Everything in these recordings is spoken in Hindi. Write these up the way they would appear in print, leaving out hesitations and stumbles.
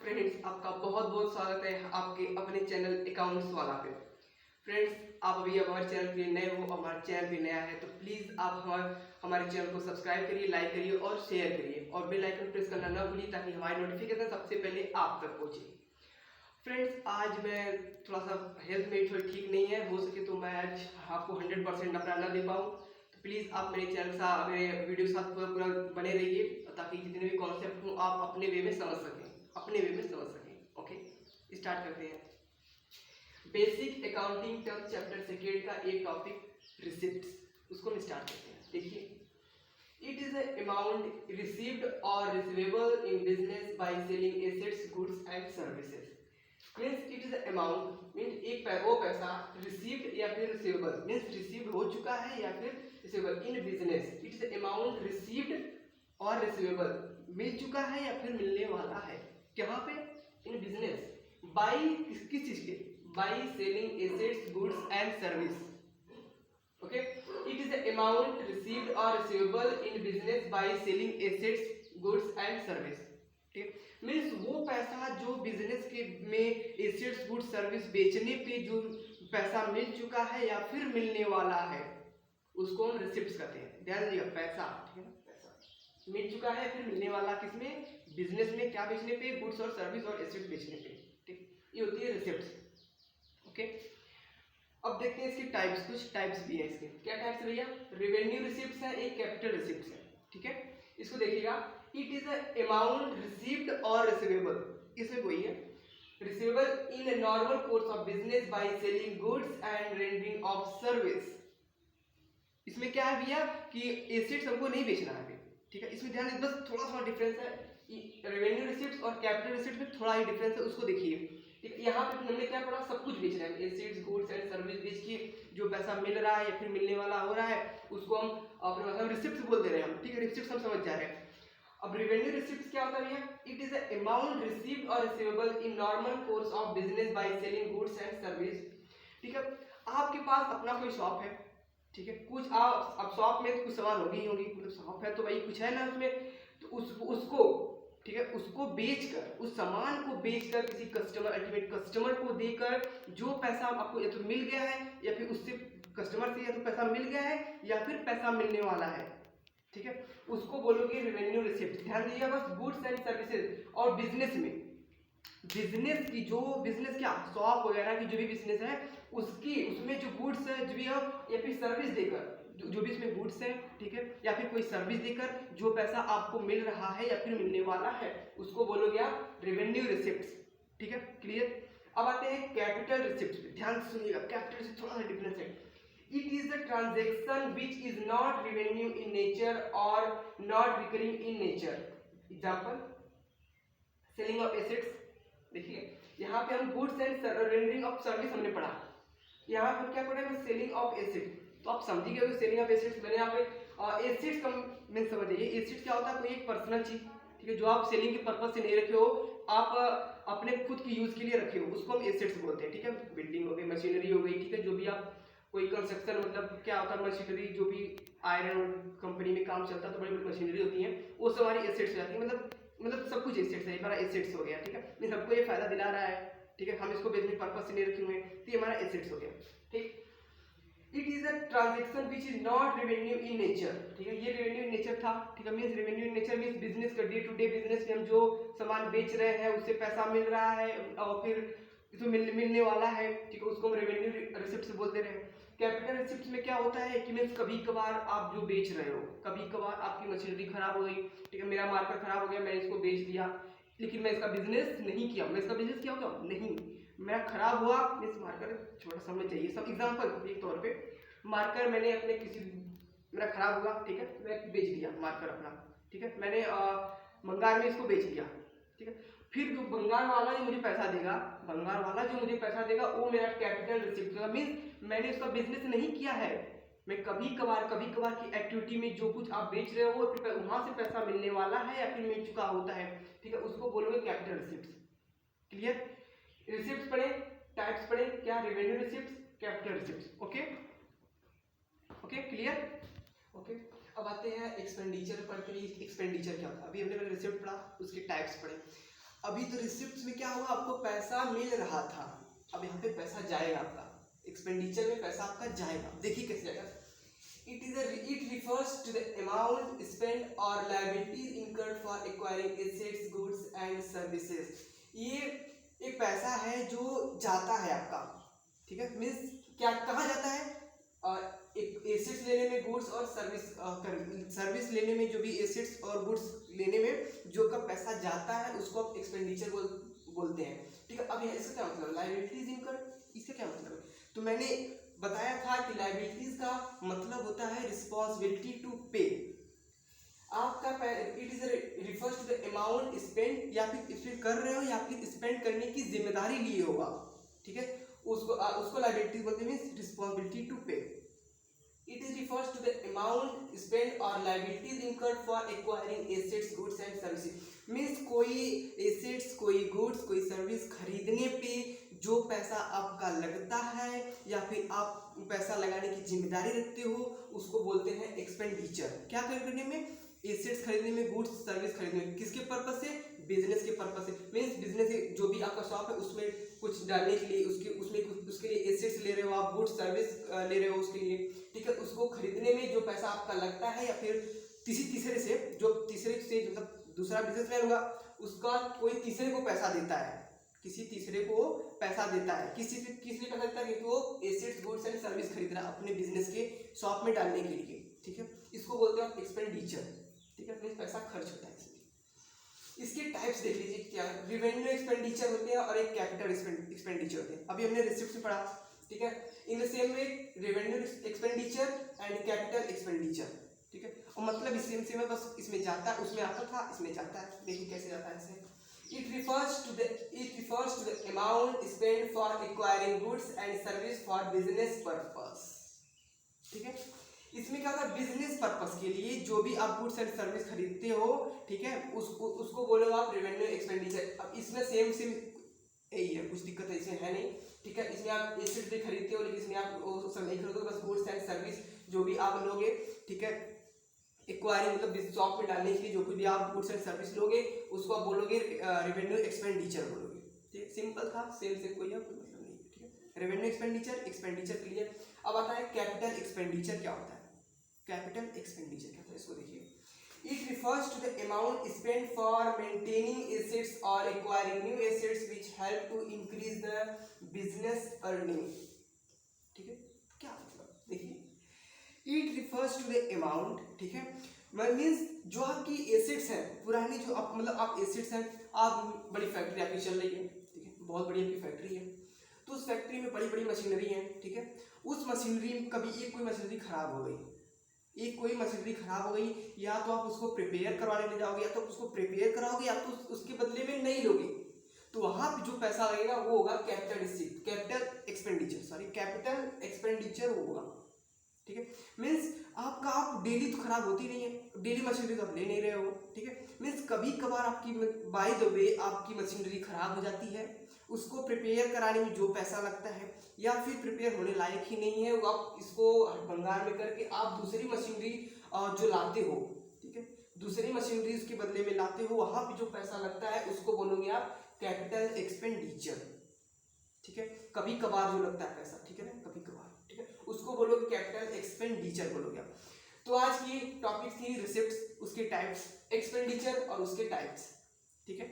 फ्रेंड्स, आपका बहुत बहुत स्वागत है आपके अपने चैनल अकाउंट्स वाला पे। फ्रेंड्स, आप अभी हमारे चैनल पे नए हो, हमारा चैनल भी नया है, तो प्लीज़ आप हमारे चैनल को सब्सक्राइब करिए, लाइक करिए और शेयर करिए और बेल आइकन प्रेस करना ना भूलिए ताकि हमारी नोटिफिकेशन सबसे पहले आप तक पहुँचे। फ्रेंड्स, आज मैं थोड़ा सा हेल्थ मेरी थोड़ी ठीक नहीं है, हो सके तो मैं आज आपको 100% अपना ना दे पाऊँ, तो प्लीज़ आप मेरे चैनल के साथ, मेरे वीडियो के साथ पूरा पूरा बने रहिए ताकि जितने भी कॉन्सेप्ट हों आप अपने वे में समझ सकें, अपने वे में समझ सकें। ओके, स्टार्ट करते हैं। Basic accounting term chapter second का एक टॉपिक रिसिप्ट्स, उसको हम स्टार्ट करते हैं। देखिए, it is an amount received or receivable in business by selling assets, goods and services. Means it is an amount means एक वो पैसा received या फिर receivable means received हो चुका है या फिर receivable in business. It is an amount received और receivable मिल चुका है या फिर मिलने वाला है। कहाँ पे? In business. By किस चीज के? By selling assets, goods and service. Okay, it is the amount received or receivable in business by selling assets, goods and service. ठीक, मीन्स वो पैसा जो बिजनेस के में एसेट्स, गुड्स, सर्विस बेचने पे जो पैसा मिल चुका है या फिर मिलने वाला है उसको हम रिसिप्ट्स कहते हैं। ध्यान दीजिएगा, पैसा, ठीक है ना, पैसा मिल चुका है फिर मिलने वाला किसमें? बिजनेस में। क्या बेचने पे? गुड्स और सर्विस और एसेट्स बेचने पे। ठीक, ये होती है रिसिप्ट्स। ओके, अब देखते हैं इसके टाइप्स, कुछ टाइप्स भी है इसके। क्या टाइप्स है भैया? रेवेन्यू रिसिप्ट्स है, एक कैपिटल रिसिप्ट्स है। ठीक है, इसको देखिएगा, it is a amount received और रिसीवेबल, इसमें वही है, receivable in a normal course of business by selling goods and rendering of service. इसमें क्या है भैया कि एसेट्स हमको नहीं बेचना है। ठीक है, इसमें ध्यान, बस थोड़ा सा डिफरेंस है, रेवेन्यू रिसिप्ट्स और कैपिटल रिसिप्ट्स में थोड़ा ही डिफरेंस है, उसको देखिए। यहाँ पे हमने क्या पढ़ा? सब कुछ बेच रहे हैं, एसेट्स, गुड्स एंड सर्विस बेच के जो पैसा मिल रहा है या फिर मिलने वाला हो रहा है उसको हम अपने मतलब रिसिप्ट्स बोल दे रहे हैं हम। ठीक है, रिसिप्ट्स हम समझ जा रहे हैं। अब रेवेन्यू रिसिप्ट्स क्या होता है भैया? It is a amount received और receivable in normal course of business by selling goods and service. ठीक है, आपके पास अपना कोई शॉप है, ठीक है, कुछ आप अब शॉप में कुछ सामान होगी मतलब शॉप है तो भाई कुछ है ना उसमें, तो उसको, ठीक है, उसको बेचकर, उस सामान को बेचकर किसी कस्टमर, अल्टीमेट कस्टमर को देकर जो पैसा आपको या तो मिल गया है या फिर उससे कस्टमर से या तो पैसा मिल गया है या फिर पैसा मिलने वाला है, ठीक है, उसको बोलोगे रेवेन्यू रिसिप्ट। ध्यान दीजिए बस, गुड्स एंड सर्विसेज और बिजनेस में, बिजनेस की जो बिजनेस क्या शॉप वगैरह की जो भी बिजनेस है उसकी, उसमें जो गुड्स है जो भी है या फिर सर्विस देकर जो भी इसमें गुड्स है, ठीक है, या फिर कोई सर्विस देकर जो पैसा आपको मिल रहा है या फिर मिलने वाला है उसको बोलोगे आप रेवेन्यू रिसिप्ट्स। ठीक है, क्लियर। अब आते हैं कैपिटल रिसिप्ट्स पे, ध्यान से सुनिएगा, कैपिटल से थोड़ा सा डिफरेंस है। It is the transaction which is not revenue in nature और not recurring in nature. Example, selling of assets. देखिए, यहाँ पे हम goods and rendering of service हमने पढ़ा, यहाँ हम क्या पढ़े? Selling of asset. तो आप समझिए सेलिंग ऑफ एसेट्स मैंने यहाँ पे एसेट्स का मीन समझिए, एसेट्स क्या होता है? कोई एक पर्सनल चीज, ठीक है, जो आप सेलिंग के पर्पज से नहीं रखे हो, आप अपने खुद की यूज के लिए रखे हो, उसको हम एसेट्स बोलते हैं। ठीक है, बिल्डिंग हो गई, मशीनरी हो गई, ठीक है, जो भी आप कोई कंस्ट्रक्शन, मतलब क्या होता है मशीनरी, जो भी आयरन कंपनी में काम चलता है तो बड़ी बड़ी मशीनरी होती है, वो हमारी एसेट्स हो जाती है, मतलब सब कुछ एसेट्स है, हमारा एसेट्स हो गया। ठीक है, मीन हमको ये फायदा दिला रहा है, ठीक है, हम इसको बेचने पर्पज से नहीं रखे हुए, तो ये हमारा एसेट्स हो गया। ठीक, it is a transaction which is not revenue in nature. ठीक है, ये रेवेन्यू इन नेचर था। ठीक है, means revenue in nature means business का डे टू डे बिजनेस में हम जो सामान बेच रहे हैं उससे पैसा मिल रहा है और फिर इसमें मिलने वाला है, ठीक है, उसको हम रेवेन्यू रिसिप्ट से बोलते रहे। कैपिटल रिसिप्ट में क्या होता है कि मींस कभी कभार आप जो बेच रहे हो, कभी कभार आपकी मशीनरी खराब हो गई, ठीक है, मेरा मार्कर खराब हो गया, मैंने इसको बेच दिया, लेकिन मैं इसका बिजनेस नहीं किया, मैं इसका बिजनेस क्या होगा नहीं, मेरा खराब हुआ, मींस मार्कर छोटा समझ चाहिए। सब एग्जांपल एक तौर पे, मार्कर मैंने अपने किसी, मेरा खराब हुआ, ठीक है, मैं बेच दिया मार्कर अपना, ठीक है, मैंने बंगाल में इसको बेच दिया, ठीक है, फिर जो बंगाल वाला जो मुझे पैसा देगा, बंगाल वाला जो मुझे पैसा देगा वो मेरा कैपिटल रिसिप्ट होगा। मींस मैंने उसका बिजनेस नहीं किया है, मैं कभी कभार की एक्टिविटी में जो कुछ आप बेच रहे हो वहां से पैसा मिलने वाला है या फिर मिल चुका होता है, ठीक है, उसको बोलोगे कैपिटल रिसिप्ट। क्लियर। रिसिप्ट पढ़े, टाइप्स पढ़े, क्या? Revenue receipt, capital receipt. Okay okay, clear. Okay, अब आते हैं एक्सपेंडिचर पर। एक्सपेंडिचर क्या होता है? अभी हमने रिसिप्ट पढ़ा, उसके टाइप्स पढ़े। अभी तो रिसिप्ट में क्या हुआ, आपको पैसा मिल रहा था, अब यहाँ पे पैसा जाएगा आपका, एक्सपेंडिचर में पैसा आपका जाएगा। देखिए कैसे जाएगा, it refers to the amount spent or liabilities incurred for acquiring assets, goods and services। ये एक पैसा है जो जाता है आपका, ठीक है, मीन्स क्या कहाँ जाता है, एक एसेट्स लेने में, गुड्स और सर्विस लेने में, जो भी एसेट्स और गुड्स लेने में जो का पैसा जाता है उसको आप एक्सपेंडिचर बोलते हैं, ठीक है। अब इसका क्या मतलब, लायबिलिटीज इनकर्ड, इसका क्या मतलब है, तो मैंने बताया था कि लायबिलिटीज का मतलब होता है रिस्पॉन्सिबिलिटी टू पे। आपका it is refers to the amount spend, या फिर स्पेंड कर रहे हो या फिर स्पेंड करने की जिम्मेदारी लिए होगा, ठीक है, उसको लायबिलिटी बोलते हैं, मींस रिस्पॉन्सिबिलिटी टू पे। It is refers to the amount spent or liabilities incurred for acquiring assets, goods and services। Means कोई एसेट्स, कोई गुड्स, कोई सर्विस खरीदने पे जो पैसा आपका लगता है या फिर आप पैसा लगाने की जिम्मेदारी रखते हो उसको बोलते हैं एक्सपेंडिचर। क्या करने में, एसेट्स खरीदने में, गुड्स सर्विस खरीदने में, किसके पर्पस से, बिजनेस के पर्पस से। मीन्स बिजनेस जो भी आपका शॉप है उसमें कुछ डालने के लिए, उसके लिए एसेट्स ले रहे हो आप, गुड्स सर्विस ले रहे हो उसके लिए, ठीक है, उसको खरीदने में जो पैसा आपका लगता है, या फिर तीसरे से मतलब दूसरा बिजनेसमैन होगा उसका कोई तीसरे को पैसा देता है, किसी तीसरे को पैसा देता है, किस लिए पैसा देता है, क्योंकि वो एसेट्स, गुड्स एंड सर्विस खरीद रहा है अपने बिजनेस के शॉप में डालने के लिए, ठीक है, इसको बोलते हैं आप एक्सपेंडिचर, ठीक है, मीन्स पैसा खर्च होता है। इसके टाइप्स देख लीजिए, क्या रेवेन्यू एक्सपेंडिचर होते हैं और एक कैपिटल एक्सपेंडिचर होते हैं। अभी हमने रिसिप्ट में पढ़ा, ठीक है, in the same way revenue expenditure and capital expenditure, ठीक है, और मतलब सेम है, बस इसमें जाता है, उसमें आता था, इसमें जाता है। देखिए कैसे जाता है इसे, it refers to the amount spent for acquiring goods and service for business purpose, ठीक है, इसमें क्या होता है, बिजनेस पर्पस के लिए जो भी आप गुड्स एंड सर्विस खरीदते हो, ठीक है, उसको बोलोगे आप रेवेन्यू एक्सपेंडिचर। अब इसमें सेम यही है, कुछ दिक्कत है इसमें है नहीं, ठीक है, इसमें आप एसेट्स भी खरीदते हो लेकिन इसमें आप वो सब नहीं खरीदोगे, बस गुड्स एंड सर्विस जो भी आप लोगे, ठीक है, एक्वायरिंग मतलब शॉप में डालने के लिए जो भी आप गुड्स एंड सर्विस लोगे उसको आप बोलोगे रेवेन्यू एक्सपेंडिचर बोलोगे, ठीक है, सिंपल था, सेम से कोई मतलब नहीं, ठीक है, रेवेन्यू एक्सपेंडिचर क्लियर। अब आता है कैपिटल एक्सपेंडिचर। क्या होता है कैपिटल एक्सपेंडिचर, क्या होता है इसको देखिए, it refers to the amount spent for maintaining assets और acquiring new assets which help to increase the business earning, ठीक है, क्या मतलब देखिए, it refers to the amount, ठीक है, मीन्स जो आपकी एसेट्स हैं पुरानी, जो आप मतलब आप एसेट्स हैं, आप बड़ी फैक्ट्री आपकी चल रही है, ठीक है, बहुत बड़ी आपकी फैक्ट्री है, तो उस फैक्ट्री में बड़ी बड़ी मशीनरी है, ठीक है, उस मशीनरी में कभी एक कोई मशीनरी खराब हो गई, या तो आप उसको प्रिपेयर करवाने ले जाओगे, या तो उसको प्रिपेयर कराओगे, या तो उसके बदले में नहीं लोगे, तो वहां पे जो पैसा लगेगा वो होगा कैपिटल एक्सपेंडिचर होगा, ठीक है, मीन्स आप डेली तो खराब होती नहीं है, डेली मशीनरी तो आप ले नहीं रहे हो, ठीक है, मीन्स कभी कभार आपकी बाय द वे आपकी मशीनरी खराब हो जाती है, उसको प्रिपेयर कराने में जो पैसा लगता है, या फिर प्रिपेयर होने लायक ही नहीं है, वो आप इसको भंगार में करके आप दूसरी मशीनरी जो लाते हो, ठीक है, दूसरी मशीनरी उसके बदले में लाते हो, वहां पे जो पैसा लगता है उसको बोलोगे आप कैपिटल एक्सपेंडिचर, ठीक है, कभी कभार जो लगता है पैसा, ठीक है ना, कभी कभार, ठीक है, उसको बोलोगे कैपिटल एक्सपेंडिचर बोलोगे आप। तो आज की टॉपिक थी रिसिप्ट्स, उसके टाइप्स, एक्सपेंडिचर और उसके टाइप्स, ठीक है।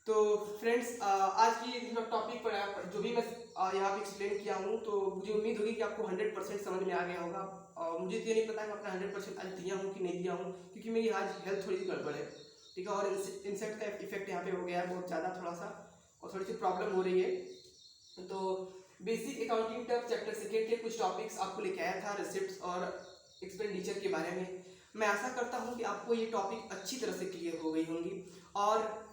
तो फ्रेंड्स आज की टॉपिक पर जो भी मैं यहाँ पे एक्सप्लेन किया हूँ, तो मुझे उम्मीद होगी कि आपको 100% समझ में आ गया होगा, और मुझे तो ये नहीं पता कि मैं अपना 100% आज दिया हूँ कि नहीं दिया हूँ, क्योंकि मेरी आज हेल्थ थोड़ी सी गड़बड़ है, ठीक है, और इंसेक्ट का इफेक्ट यहाँ पे हो गया है बहुत ज़्यादा थोड़ा सा, और थोड़ी सी प्रॉब्लम हो रही है। तो basic accounting term chapter second के कुछ टॉपिक्स आपको लेके आया था रिसिप्ट्स और एक्सपेंडिचर के बारे में। मैं आशा करता हूँ कि आपको ये टॉपिक अच्छी तरह से क्लियर हो गई होंगी, और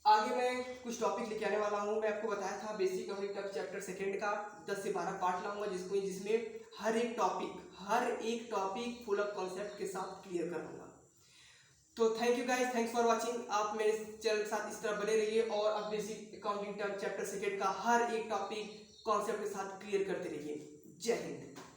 आगे मैं कुछ टॉपिक लेके आने वाला हूँ। मैं आपको बताया था basic accounting term chapter second का 10 से 12 पार्ट लाऊंगा, जिसमें हर एक टॉपिक फुल ऑफ कॉन्सेप्ट के साथ क्लियर करूँगा। तो thank you guys, thanks for watching. आप मेरे चैनल के साथ इस तरह बने रहिए, और आप basic accounting term chapter second का हर एक टॉपिक कॉन्सेप्ट के साथ क्लियर करते रहिए। जय हिंद।